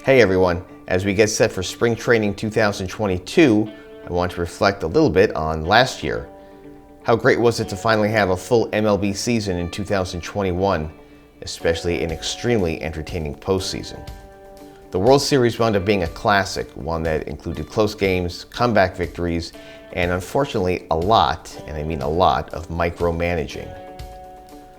Hey everyone, as we get set for Spring Training 2022, I want to reflect a little bit on last year. How great was it to finally have a full MLB season in 2021, especially an extremely entertaining postseason. The World Series wound up being a classic, one that included close games, comeback victories, and unfortunately a lot, and I mean a lot, of micromanaging.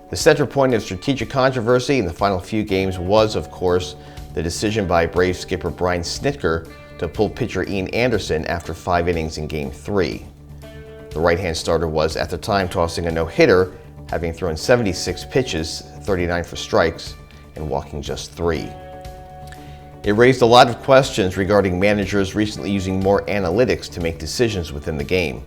The center point of strategic controversy in the final few games was, of course, the decision by Braves skipper Brian Snitker to pull pitcher Ian Anderson after 5 innings in Game 3. The right-hand starter was, at the time, tossing a no-hitter, having thrown 76 pitches, 39 for strikes, and walking just 3. It raised a lot of questions regarding managers recently using more analytics to make decisions within the game.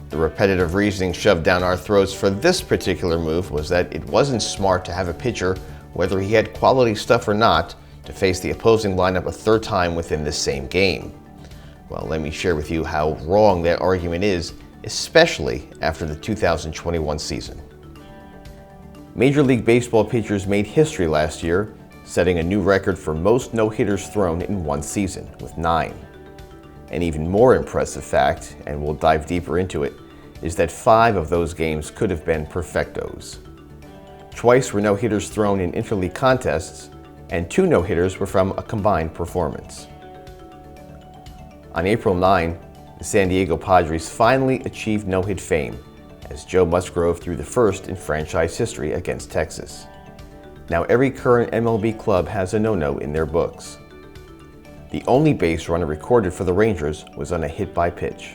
The repetitive reasoning shoved down our throats for this particular move was that it wasn't smart to have a pitcher, whether he had quality stuff or not, to face the opposing lineup a third time within the same game. Well, let me share with you how wrong that argument is, especially after the 2021 season. Major League Baseball pitchers made history last year, setting a new record for most no-hitters thrown in one season, with 9. An even more impressive fact, and we'll dive deeper into it, is that 5 of those games could have been perfectos. Twice were no-hitters thrown in interleague contests, and 2 no-hitters were from a combined performance. On April 9, the San Diego Padres finally achieved no-hit fame, as Joe Musgrove threw the first in franchise history against Texas. Now every current MLB club has a no-no in their books. The only base runner recorded for the Rangers was on a hit-by-pitch.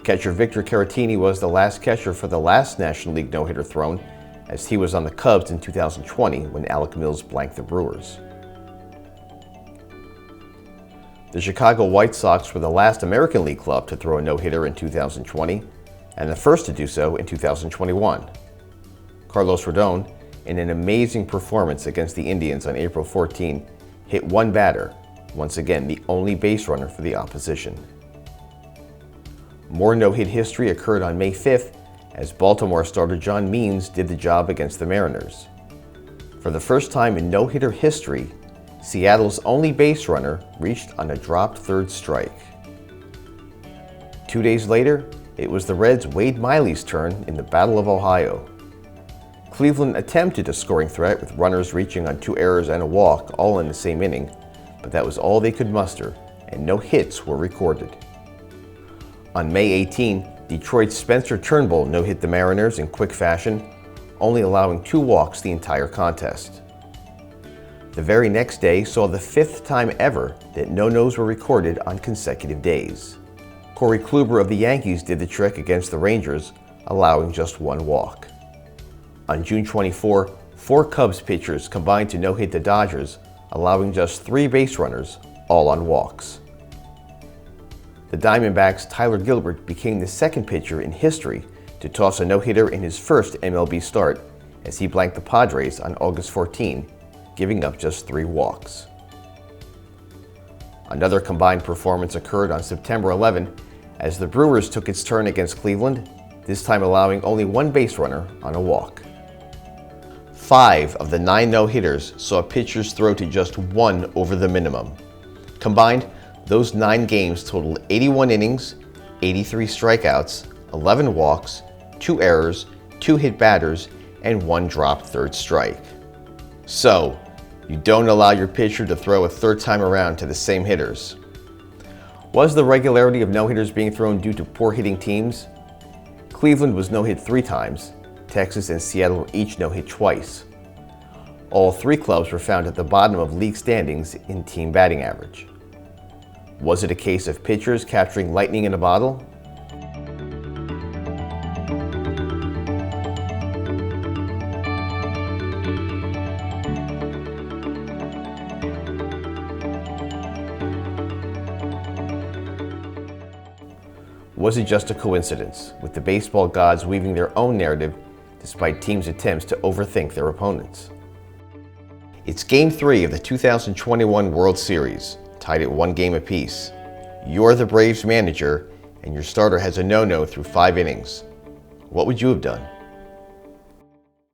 Catcher Victor Caratini was the last catcher for the last National League no-hitter thrown, as he was on the Cubs in 2020 when Alec Mills blanked the Brewers. The Chicago White Sox were the last American League club to throw a no-hitter in 2020, and the first to do so in 2021. Carlos Radon, in an amazing performance against the Indians on April 14, hit 1 batter, once again the only base runner for the opposition. More no-hit history occurred on May 5th, as Baltimore starter John Means did the job against the Mariners. For the first time in no-hitter history, Seattle's only base runner reached on a dropped third strike. 2 days later, it was the Reds' Wade Miley's turn in the Battle of Ohio. Cleveland attempted a scoring threat with runners reaching on 2 errors and a walk, all in the same inning, but that was all they could muster, and no hits were recorded. On May 18, Detroit's Spencer Turnbull no-hit the Mariners in quick fashion, only allowing 2 walks the entire contest. The very next day saw the 5th time ever that no-nos were recorded on consecutive days. Corey Kluber of the Yankees did the trick against the Rangers, allowing just 1 walk. On June 24, 4 Cubs pitchers combined to no-hit the Dodgers, allowing just 3 base runners, all on walks. The Diamondbacks' Tyler Gilbert became the second pitcher in history to toss a no-hitter in his first MLB start, as he blanked the Padres on August 14, giving up just 3 walks. Another combined performance occurred on September 11, as the Brewers took its turn against Cleveland, this time allowing only 1 base runner on a walk. 5 of the 9 no-hitters saw pitchers throw to just 1 over the minimum. Combined, those 9 games totaled 81 innings, 83 strikeouts, 11 walks, 2 errors, 2 hit batters, and 1 dropped third strike. So, you don't allow your pitcher to throw a third time around to the same hitters. Was the regularity of no-hitters being thrown due to poor hitting teams? Cleveland was no-hit 3 times. Texas and Seattle were each no-hit twice. All 3 clubs were found at the bottom of league standings in team batting average. Was it a case of pitchers capturing lightning in a bottle? Was it just a coincidence, with the baseball gods weaving their own narrative despite teams' attempts to overthink their opponents? It's Game 3 of the 2021 World Series, tied at 1 game apiece. You're the Braves manager, and your starter has a no-no through 5 innings. What would you have done?